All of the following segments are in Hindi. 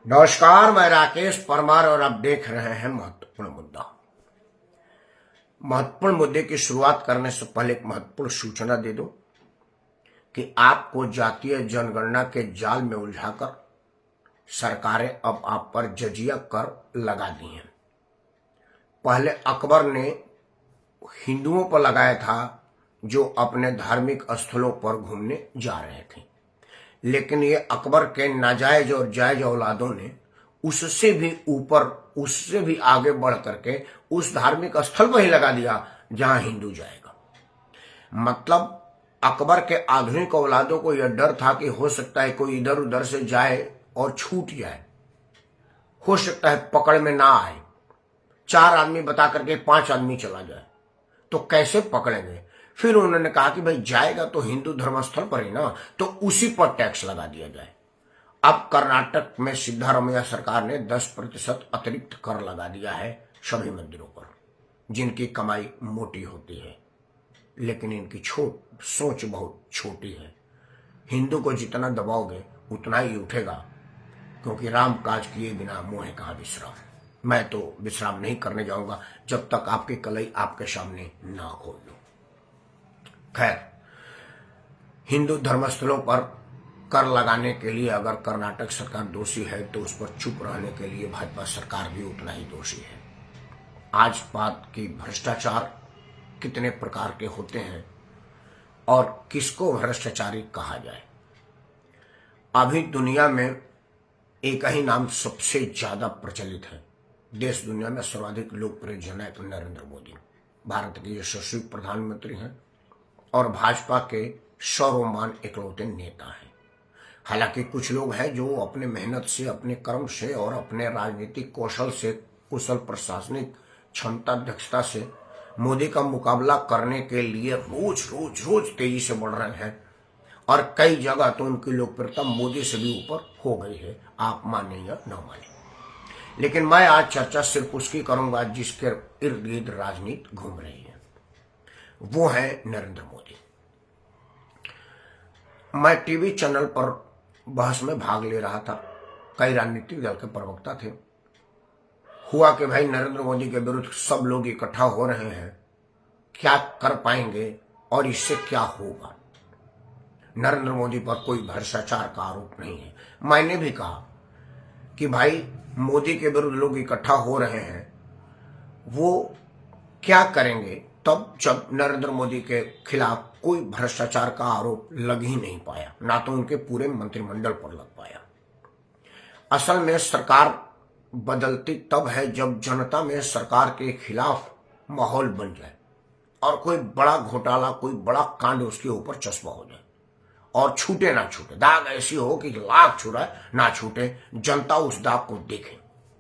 नमस्कार, मैं राकेश परमार और आप देख रहे हैं महत्वपूर्ण मुद्दा। महत्वपूर्ण मुद्दे की शुरुआत करने से पहले एक महत्वपूर्ण सूचना दे दूं कि आपको जातीय जनगणना के जाल में उलझाकर सरकारें अब आप पर जजिया कर लगा दी हैं। पहले अकबर ने हिंदुओं पर लगाया था जो अपने धार्मिक स्थलों पर घूमने जा रहे थे, लेकिन ये अकबर के नाजायज और जायज औलादों ने उससे भी ऊपर, उससे भी आगे बढ़ करके उस धार्मिक स्थल पर ही लगा दिया जहां हिंदू जाएगा। मतलब अकबर के आधुनिक औलादों को यह डर था कि हो सकता है कोई इधर उधर से जाए और छूट जाए, हो सकता है पकड़ में ना आए, 4 आदमी बता करके 5 आदमी चला जाए तो कैसे पकड़ेंगे। फिर उन्होंने कहा कि भाई जाएगा तो हिंदू धर्मस्थल पर ही ना, तो उसी पर टैक्स लगा दिया जाए। अब कर्नाटक में सिद्धारमैया सरकार ने 10% अतिरिक्त कर लगा दिया है सभी मंदिरों पर, जिनकी कमाई मोटी होती है, लेकिन इनकी सोच बहुत छोटी है। हिंदू को जितना दबाओगे उतना ही उठेगा, क्योंकि राम काज किए बिना मोह कहाँ विश्राम। मैं तो विश्राम नहीं करने जाऊंगा जब तक आपकी कलई आपके सामने ना खोल दूं। खैर, हिंदू धर्मस्थलों पर कर लगाने के लिए अगर कर्नाटक सरकार दोषी है तो उस पर चुप रहने के लिए भाजपा सरकार भी उतना ही दोषी है। आज बात की भ्रष्टाचार कितने प्रकार के होते हैं और किसको भ्रष्टाचारी कहा जाए। अभी दुनिया में एक ही नाम सबसे ज्यादा प्रचलित है, देश दुनिया में सर्वाधिक लोकप्रिय जननायक नरेंद्र मोदी भारत के यशस्वी प्रधानमंत्री हैं और भाजपा के सर्वमान्य इकलौते नेता हैं। हालांकि कुछ लोग हैं जो अपने मेहनत से, अपने कर्म से और अपने राजनीतिक कौशल से, कुशल प्रशासनिक क्षमता, दक्षता से मोदी का मुकाबला करने के लिए रोज तेजी से बढ़ रहे हैं और कई जगह तो उनकी लोकप्रियता मोदी से भी ऊपर हो गई है, आप माने या न माने। लेकिन मैं आज चर्चा सिर्फ उसकी करूंगा जिसके इर्द गिर्द राजनीति घूम रही है, वो है नरेंद्र मोदी। मैं टीवी चैनल पर बहस में भाग ले रहा था, कई राजनीतिक दल के प्रवक्ता थे। हुआ कि भाई नरेंद्र मोदी के विरुद्ध सब लोग इकट्ठा हो रहे हैं, क्या कर पाएंगे और इससे क्या होगा। नरेंद्र मोदी पर कोई भ्रष्टाचार का आरोप नहीं है। मैंने भी कहा कि भाई मोदी के विरुद्ध लोग इकट्ठा हो रहे हैं, वो क्या करेंगे तब जब नरेंद्र मोदी के खिलाफ कोई भ्रष्टाचार का आरोप लग ही नहीं पाया, ना तो उनके पूरे मंत्रिमंडल पर लग पाया। असल में सरकार बदलती तब है जब जनता में सरकार के खिलाफ माहौल बन जाए और कोई बड़ा घोटाला, कोई बड़ा कांड उसके ऊपर चस्पा हो जाए और छूटे ना छूटे, दाग ऐसी हो कि लाख छुड़ा ना छूटे, जनता उस दाग को देखे,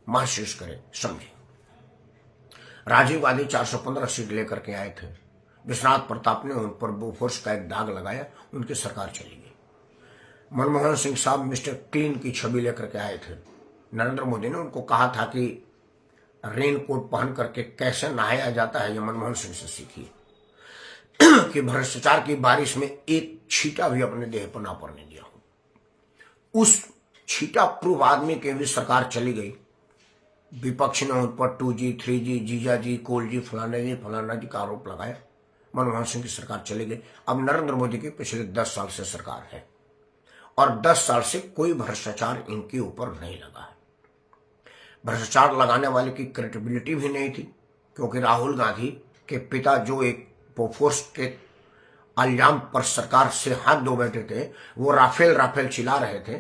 महसूस करे, समझे। राजीव गांधी 415 सीट लेकर के आए थे, विश्वनाथ प्रताप ने उन पर बोफोर्स का एक दाग लगाया, उनकी सरकार चली गई। मनमोहन सिंह साहब मिस्टर क्लीन की छवि लेकर के आए थे, नरेंद्र मोदी ने उनको कहा था कि रेन कोट पहन करके कैसे नहाया जाता है, ये मनमोहन सिंह से सीखिए कि भ्रष्टाचार की बारिश में एक छींटा भी अपने देह पर ना पड़ने दिया हो। उस छींटा प्रूफ आदमी की भी सरकार चली गई। विपक्ष ने उन पर 2G, 3G, जीजा जी, कोल जी, फलाना जी का आरोप लगाया। मनमोहन सिंह की सरकार चली गई। अब नरेंद्र मोदी की पिछले 10 साल से सरकार है और 10 साल से कोई भ्रष्टाचार इनके ऊपर नहीं लगा है। भ्रष्टाचार लगाने वाले की क्रेडिबिलिटी भी नहीं थी, क्योंकि राहुल गांधी के पिता जो एक बोफोर्स के इल्जाम पर सरकार से हाथ धो बैठे थे, वो राफेल चिल्ला रहे थे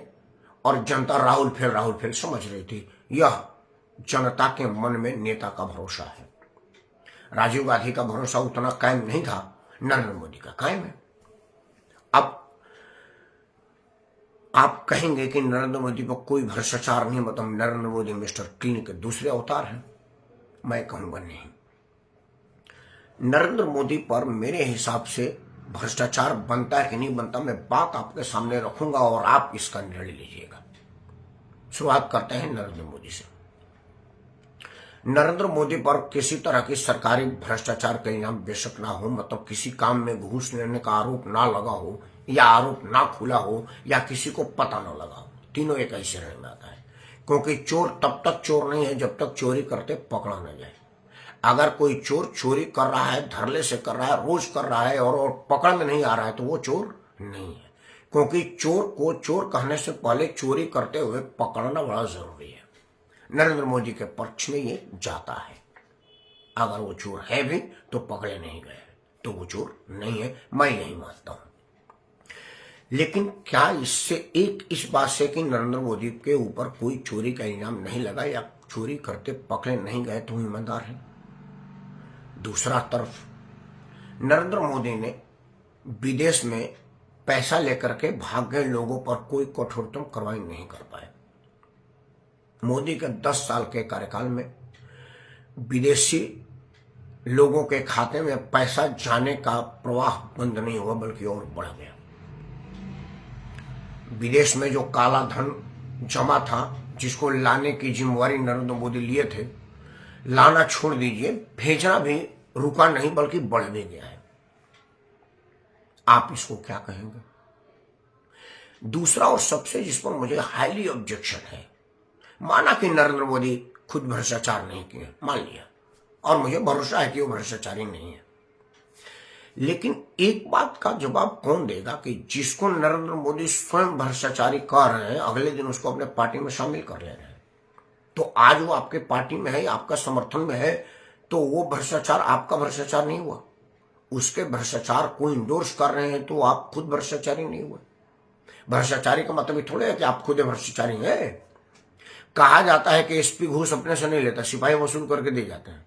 और जनता राहुल फेल समझ रही थी। यह जनता के मन में नेता का भरोसा है। राजीव गांधी का भरोसा उतना कायम नहीं था, नरेंद्र मोदी का कायम है। अब आप कहेंगे कि नरेंद्र मोदी पर कोई भ्रष्टाचार नहीं, मतलब नरेंद्र मोदी मिस्टर क्लीन के दूसरे अवतार हैं। मैं कहूंगा नहीं। नरेंद्र मोदी पर मेरे हिसाब से भ्रष्टाचार बनता है कि नहीं बनता, मैं बात आपके सामने रखूंगा और आप इसका निर्णय लीजिएगा। शुरुआत करते हैं नरेंद्र मोदी से। नरेंद्र मोदी पर किसी तरह की सरकारी भ्रष्टाचार का इल्जाम बेशक ना हो, मतलब किसी काम में घूस लेने का आरोप ना लगा हो या आरोप ना खुला हो या किसी को पता ना लगा हो, तीनों एक ही श्रेणी में आता है। क्योंकि चोर तब तक चोर नहीं है जब तक चोरी करते पकड़ा न जाए। अगर कोई चोर चोरी कर रहा है, धरले से कर रहा है, रोज कर रहा है और पकड़ में नहीं आ रहा है तो वो चोर नहीं है। क्योंकि चोर को चोर कहने से पहले चोरी करते हुए पकड़ना बड़ा जरूरी है। नरेंद्र मोदी के पक्ष में ये जाता है। अगर वो चोर है भी तो पकड़े नहीं गए तो वो चोर नहीं है, मैं यही मानता हूं। लेकिन क्या इससे एक इस बात से कि नरेंद्र मोदी के ऊपर कोई चोरी का इल्जाम नहीं लगा या चोरी करते पकड़े नहीं गए तो ईमानदार है? दूसरा तरफ नरेंद्र मोदी ने विदेश में पैसा लेकर के भाग गए लोगों पर कोई कठोरतम कार्रवाई नहीं कर पाए। मोदी के 10 साल के कार्यकाल में विदेशी लोगों के खाते में पैसा जाने का प्रवाह बंद नहीं हुआ बल्कि और बढ़ गया। विदेश में जो काला धन जमा था जिसको लाने की जिम्मेवारी नरेंद्र मोदी लिए थे, लाना छोड़ दीजिए, भेजना भी रुका नहीं बल्कि बढ़ भी गया है। आप इसको क्या कहेंगे? दूसरा और सबसे जिस पर मुझे हाईली ऑब्जेक्शन है, माना कि नरेंद्र मोदी खुद भ्रष्टाचार नहीं किए, मान लिया, और मुझे भरोसा है कि वो भ्रष्टाचारी नहीं है, लेकिन एक बात का जवाब कौन देगा कि जिसको नरेंद्र मोदी स्वयं भ्रष्टाचारी कर रहे हैं अगले दिन उसको अपने पार्टी में शामिल कर ले रहे हैं। तो आज वो आपके पार्टी में है, आपका समर्थन में है, तो वो भ्रष्टाचार आपका भ्रष्टाचार नहीं हुआ। उसके भ्रष्टाचार को इंडोर्स कर रहे हैं तो आप खुद भ्रष्टाचारी नहीं हुए। भ्रष्टाचारी का मतलब ये थोड़े है कि आप खुद भ्रष्टाचारी हैं। कहा जाता है कि एसपी घूस अपने से नहीं लेता, सिपाही वसूल करके दे जाते हैं।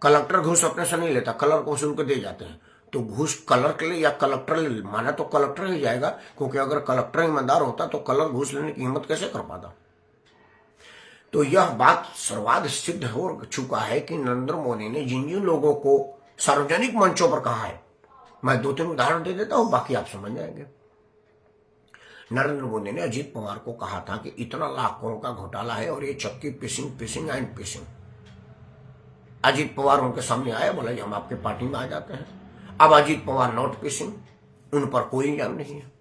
कलेक्टर घूस अपने से नहीं लेता, क्लर्क वसूल कर दे जाते हैं। तो घूस क्लर्क ले या कलेक्टर ले, माना तो कलेक्टर ही जाएगा, क्योंकि अगर कलेक्टर ईमानदार होता तो क्लर्क घूस लेने की हिम्मत कैसे कर पाता। तो यह बात सर्वाध सिद्ध हो चुका है कि नरेंद्र मोदी ने जिन जिन लोगों को सार्वजनिक मंचों पर कहा है, मैं 2-3 उदाहरण दे देता हूं, बाकी आप समझ जाएंगे। नरेंद्र मोदी ने अजीत पवार को कहा था कि इतना लाखों का घोटाला है और ये चक्की पिसिंग एंड पिसिंग। अजीत पवार उनके सामने आया, बोला हम आपके पार्टी में आ जाते हैं। अब अजीत पवार नॉट पिसिंग, उन पर कोई इल्जाम नहीं है।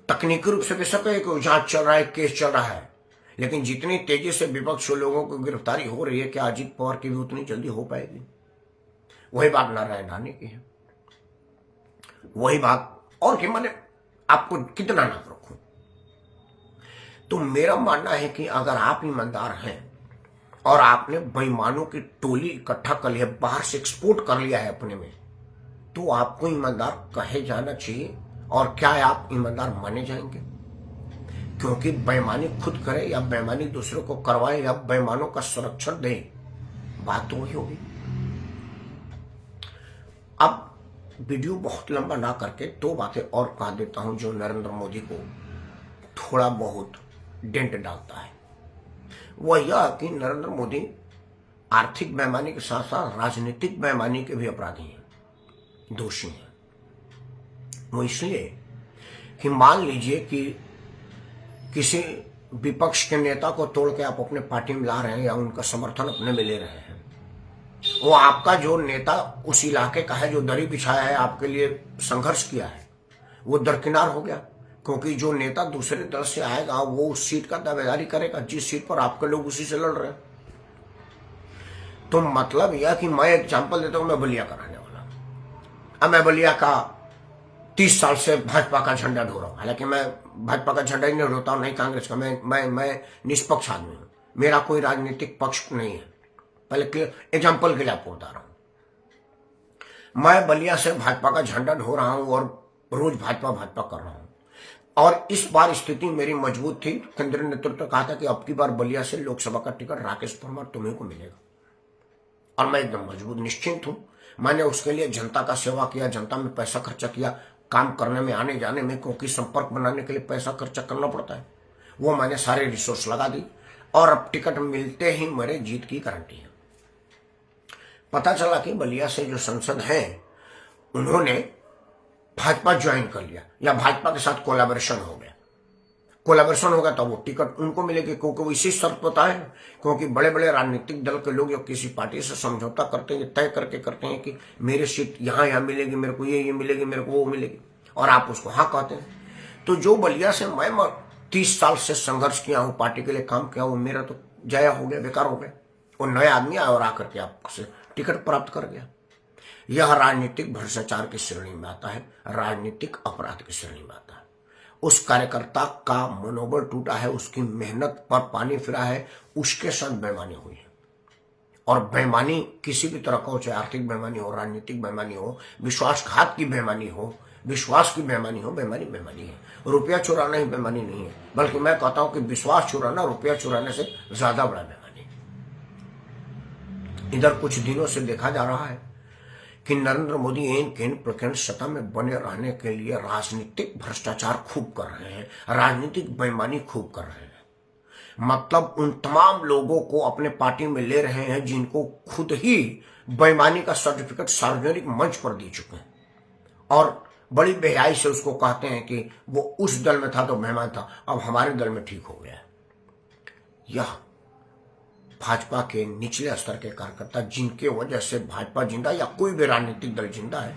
तकनीकी रूप से बेशक है कि जांच चल रहा है, केस चल रहा है, लेकिन जितनी तेजी से विपक्ष लोगों की गिरफ्तारी हो रही है, क्या अजीत पवार की भी उतनी जल्दी हो पाएगी? वही बात नारायण राणे की है, वही बात। और कि मैंने आपको कितना नाम रखूं? तो मेरा मानना है कि अगर आप ईमानदार हैं और आपने बेईमानों की टोली इकट्ठा कर लिया, बाहर से एक्सपोर्ट कर लिया है अपने में, तो आपको ईमानदार कहे जाना चाहिए। और क्या आप ईमानदार माने जाएंगे? क्योंकि बेईमानी खुद करे या बेईमानी दूसरों को करवाए या बेईमानों का संरक्षण दे, बात तो वही होगी। अब वीडियो बहुत लंबा ना करके 2 बातें और कह देता हूं जो नरेंद्र मोदी को थोड़ा बहुत डेंट डालता है। वह यह कि नरेंद्र मोदी आर्थिक बेईमानी के साथ साथ राजनीतिक बेईमानी के भी अपराधी हैं, दोषी हैं। वो इसलिए कि मान लीजिए कि किसी विपक्ष के नेता को तोड़ के आप अपने पार्टी में ला रहे हैं या उनका समर्थन अपने में ले रहे हैं, वो आपका जो नेता उस इलाके का है, जो दरी बिछाया है, आपके लिए संघर्ष किया है, वो दरकिनार हो गया। क्योंकि जो नेता दूसरे दल से आएगा वो उस सीट का दावेदारी करेगा जिस सीट पर आपके लोग उसी से लड़ रहे हैं। तो मतलब यह कि मैं एग्जाम्पल देता हूं, मैं बलिया का रहने वाला। अब मैं बलिया का 30 साल से भाजपा का झंडा ढो रहा हूं। हालांकि मैं भाजपा का झंडा ही नहीं ढोता हूं, नहीं कांग्रेस का। मैं निष्पक्ष आदमी हूं, मेरा कोई राजनीतिक पक्ष नहीं है। पहले एग्जाम्पल के लिए आपको बता रहा हूं। मैं बलिया से भाजपा का झंडा ढो रहा हूं और रोज भाजपा कर रहा हूं। और इस बार स्थिति मेरी मजबूत थी। केंद्रीय नेतृत्व कहा था कि अब की बार बलिया से लोकसभा का टिकट राकेश परमार तुम्हें को मिलेगा, और मैं एकदम मजबूत निश्चिंत हूं। मैंने उसके लिए जनता का सेवा किया, जनता में पैसा खर्चा किया, काम करने में, आने जाने में, क्योंकि संपर्क बनाने के लिए पैसा खर्चा करना पड़ता है। वो मैंने सारे रिसोर्स लगा दी और अब टिकट मिलते ही मेरे जीत की गारंटी है। पता चला कि बलिया से जो सांसद हैं उन्होंने भाजपा ज्वाइन कर लिया या भाजपा के साथ कोलैबोरेशन हो गया। कोलैबोरेशन होगा तो वो टिकट उनको मिलेगी, क्योंकि वो इसी शर्त पता है, क्योंकि बड़े बड़े राजनीतिक दल के लोग जो किसी पार्टी से समझौता करते हैं, तय करके करते हैं कि मेरे सीट यहाँ मिलेगी, मेरे को ये मिलेगी, मेरे को वो मिलेगी, और आप उसको हाँ कहते हैं। तो जो बलिया से मैं 30 साल से संघर्ष किया हूं, पार्टी के लिए काम किया, वो मेरा तो जया हो गया, बेकार हो गया। वो नया आदमी आया और आकर के आपसे टिकट प्राप्त कर गया। यह राजनीतिक भ्रष्टाचार की श्रेणी में आता है, राजनीतिक अपराध की श्रेणी में आता है। उस कार्यकर्ता का मनोबल टूटा है, उसकी मेहनत पर पानी फिरा है, उसके साथ बेईमानी हुई है। और बेईमानी किसी भी तरह का हो, चाहे आर्थिक बेईमानी हो, राजनीतिक बेईमानी हो, विश्वासघात की बेईमानी हो, विश्वास की बेईमानी हो, बेईमानी बेईमानी है। रुपया चुराना ही बेईमानी नहीं है, बल्कि मैं कहता हूं कि विश्वास चुराना रुपया चुराने से ज्यादा बड़ा बेईमानी है। इधर कुछ दिनों से देखा जा रहा है कि नरेंद्र मोदी केंद्र प्रखंड सत्ता में बने रहने के लिए राजनीतिक भ्रष्टाचार खूब कर रहे हैं, राजनीतिक बेईमानी खूब कर रहे हैं। मतलब उन तमाम लोगों को अपने पार्टी में ले रहे हैं जिनको खुद ही बेईमानी का सर्टिफिकेट सार्वजनिक मंच पर दे चुके हैं, और बड़ी बेहयाई से उसको कहते हैं कि वो उस दल में था तो बेईमान था, अब हमारे दल में ठीक हो गया। यह भाजपा के निचले स्तर के कार्यकर्ता, जिनके वजह से भाजपा जिंदा या कोई भी राजनीतिक दल जिंदा है,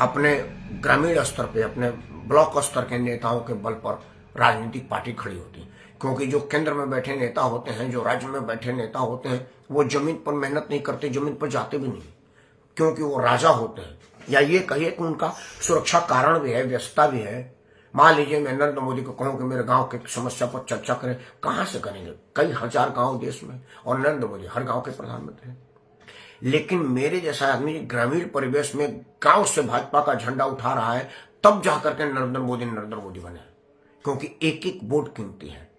अपने ग्रामीण स्तर पे, अपने ब्लॉक स्तर के नेताओं के बल पर राजनीतिक पार्टी खड़ी होती है। क्योंकि जो केंद्र में बैठे नेता होते हैं, जो राज्य में बैठे नेता होते हैं, वो जमीन पर मेहनत नहीं करते, जमीन पर जाते भी नहीं, क्योंकि वो राजा होते हैं, या ये कहिए कि उनका सुरक्षा कारण भी है, व्यस्तता भी है। मान लीजिए मैं नरेंद्र मोदी को कहूं कि मेरे गांव की समस्या पर चर्चा करें, कहां से करेंगे? कई हजार गांव देश में, और नरेंद्र मोदी हर गांव के प्रधानमंत्री हैं। लेकिन मेरे जैसा आदमी ग्रामीण परिवेश में गांव से भाजपा का झंडा उठा रहा है, तब जाकर के नरेंद्र मोदी बने, क्योंकि एक एक वोट कीमती है।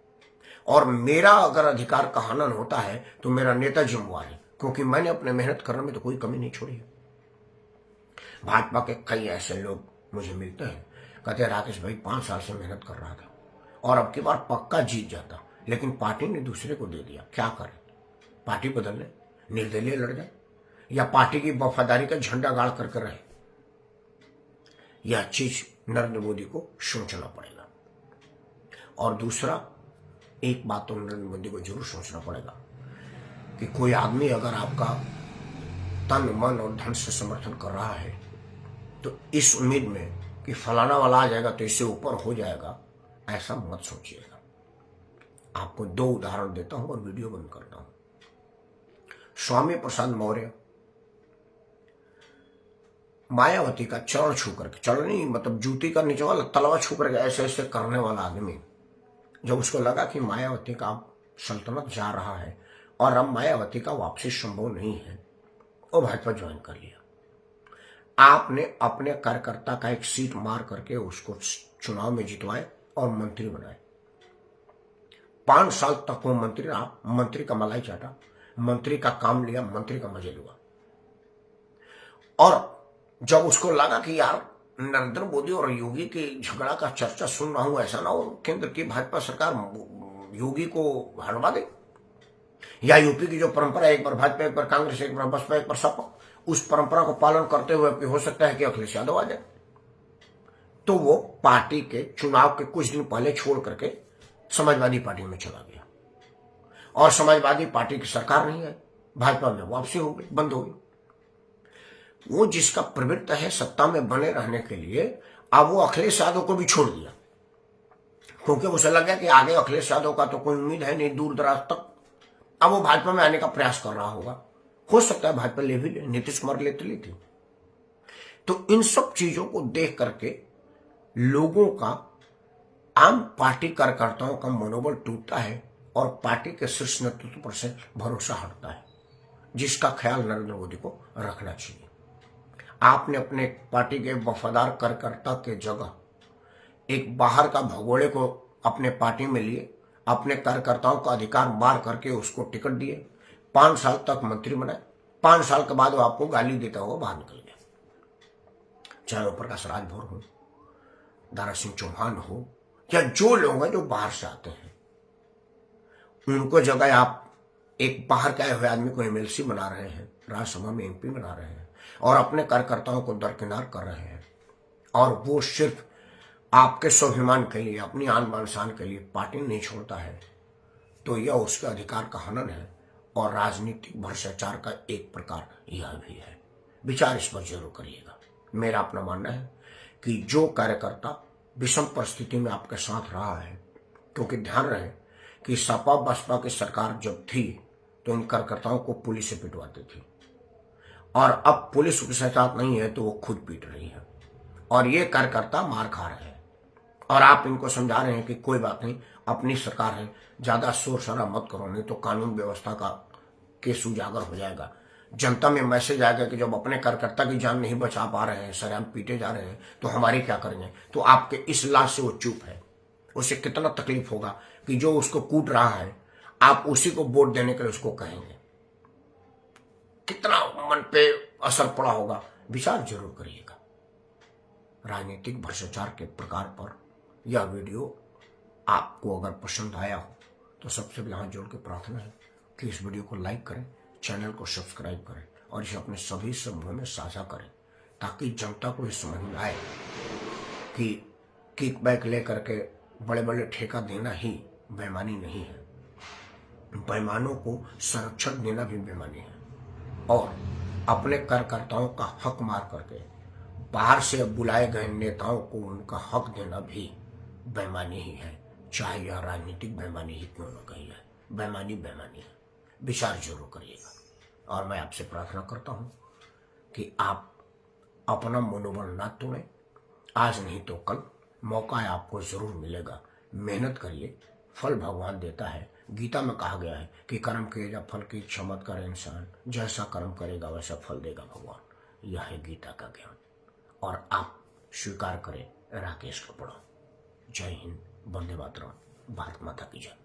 और मेरा अगर अधिकार का हनन होता है तो मेरा नेता जिम्मेवार है, क्योंकि मैंने अपने मेहनत करने में तो कोई कमी नहीं छोड़ी है। भाजपा के कई ऐसे लोग मुझे मिलते हैं, कहते हैं राकेश भाई 5 साल से मेहनत कर रहा था और अब की बार पक्का जीत जाता, लेकिन पार्टी ने दूसरे को दे दिया। क्या करें? पार्टी बदल ले, निर्दलीय लड़ जाए, या पार्टी की वफादारी का झंडा गाड़ करके रहे? यह चीज नरेंद्र मोदी को सोचना पड़ेगा। और दूसरा, एक बात तो नरेंद्र मोदी को जरूर सोचना पड़ेगा कि कोई आदमी अगर आपका तन मन और धन से समर्थन कर रहा है तो इस उम्मीद में कि फलाना वाला आ जाएगा तो इससे ऊपर हो जाएगा, ऐसा मत सोचिएगा। आपको 2 उदाहरण देता हूं और वीडियो बंद करता हूं। स्वामी प्रसाद मौर्य मायावती का चरण छू करके, चरण नहीं मतलब जूती का नीचे वाला तलवा छू करके ऐसे ऐसे करने वाला आदमी, जब उसको लगा कि मायावती का सल्तनत जा रहा है और अब मायावती का वापसी संभव नहीं है, वो भाजपा ज्वाइन कर लिया। आपने अपने कार्यकर्ता का एक सीट मार करके उसको चुनाव में जितवाए और मंत्री बनाए। 5 साल तक वो मंत्री रहा, मंत्री का मलाई चाटा, मंत्री का काम लिया, मंत्री का मजे लिया। और जब उसको लगा कि यार नरेंद्र मोदी और योगी के झगड़ा का चर्चा सुन रहा हूं, ऐसा ना हो केंद्र की भाजपा सरकार योगी को हटवा दे, या यूपी की जो परंपरा है, एक बार भाजपा एक बार कांग्रेस एक बार बसपा एक बार सपा, उस परंपरा को पालन करते हुए हो सकता है कि अखिलेश यादव आ जाए। तो वो पार्टी के चुनाव के कुछ दिन पहले छोड़ करके समाजवादी पार्टी में चला गया, और समाजवादी पार्टी की सरकार नहीं है, भाजपा में वापसी हो गई, बंद हो गई। वो जिसका प्रवृत्ति है सत्ता में बने रहने के लिए, अब वो अखिलेश यादव को भी छोड़ दिया, क्योंकि उसे लगा कि आगे अखिलेश यादव का तो कोई उम्मीद है नहीं दूर दराज तक। अब वो भाजपा में आने का प्रयास कर रहा होगा, हो सकता है भाजपा ले भी ले, नीतीश कुमार लेते ली थी। तो इन सब चीजों को देख करके लोगों का, आम पार्टी कार्यकर्ताओं का मनोबल टूटता है और पार्टी के शीर्ष नेतृत्व पर से भरोसा हटता है, जिसका ख्याल नरेंद्र मोदी को रखना चाहिए। आपने अपने पार्टी के वफादार कार्यकर्ता के जगह एक बाहर का भगोड़े को अपने पार्टी में लिए, अपने कार्यकर्ताओं का अधिकार मार करके उसको टिकट दिए, 5 साल तक मंत्री बनाए, 5 साल के बाद वो आपको गाली देता हुआ बाहर निकल गया। चाहे वो प्रकाश राजभर हो, दारा सिंह चौहान हो, या जो लोग हैं जो बाहर से आते हैं, उनको जगह आप एक बाहर के आए हुए आदमी को एमएलसी बना रहे हैं, राज्यसभा में एमपी बना रहे हैं, और अपने कार्यकर्ताओं को दरकिनार कर रहे हैं, और वो सिर्फ आपके स्वाभिमान के लिए, अपनी आन बान शान के लिए पार्टी नहीं छोड़ता है, तो यह उसके अधिकार का हनन है और राजनीतिक भ्रष्टाचार का एक प्रकार यह भी है। विचार इस पर जरूर करिएगा। मेरा अपना मानना है कि जो कार्यकर्ता विषम परिस्थिति में आपके साथ रहा है, क्योंकि ध्यान रहे कि सपा बसपा की सरकार जब थी तो इन कार्यकर्ताओं को पुलिस से पिटवाती थी, और अब पुलिस उसके साथ नहीं है तो वो खुद पीट रही है और ये कार्यकर्ता मार खा रहे हैं। और आप इनको समझा रहे हैं कि कोई बात नहीं, अपनी सरकार है, ज्यादा शोर शराबा मत करो, नहीं तो कानून व्यवस्था का केस उजागर हो जाएगा। जनता में मैसेज आएगा कि जब अपने कार्यकर्ता की जान नहीं बचा पा रहे हैं, सरेआम पीटे जा रहे हैं, तो हमारे क्या करेंगे। तो आपके इस लाश से वो चुप है। उसे कितना तकलीफ होगा कि जो उसको कूट रहा है आप उसी को वोट देने के लिए उसको कहेंगे, कितना मन पे असर पड़ा होगा, विचार जरूर करिएगा। राजनीतिक भ्रष्टाचार के प्रकार पर यह वीडियो आपको अगर पसंद आया हो तो सबसे पहले हाथ जोड़ के प्रार्थना है कि इस वीडियो को लाइक करें, चैनल को सब्सक्राइब करें और इसे अपने सभी समूह में साझा करें, ताकि जनता को ये समझ में आए कि किकबैक लेकर के बड़े बड़े ठेका देना ही बेईमानी नहीं है, बेईमानों को संरक्षण देना भी बेईमानी है, और अपने कार्यकर्ताओं का हक मार करके बाहर से बुलाए गए नेताओं को उनका हक देना भी बेईमानी ही है, चाहे यह राजनीतिक बेईमानी ही क्यों न कही है। बेईमानी बेईमानी है, विचार जरूर करिएगा। और मैं आपसे प्रार्थना करता हूं कि आप अपना मनोबल ना तोड़ें। आज नहीं तो कल मौका आपको जरूर मिलेगा। मेहनत करिए, फल भगवान देता है। गीता में कहा गया है कि कर्म किए जा फल की इच्छा मत करे इंसान, जैसा कर्म करेगा वैसा फल देगा भगवान। यह है गीता का ज्ञान, और आप स्वीकार करें राकेश कपड़ा। जय हिंद, वंदे मातरम, भारत माता की जय।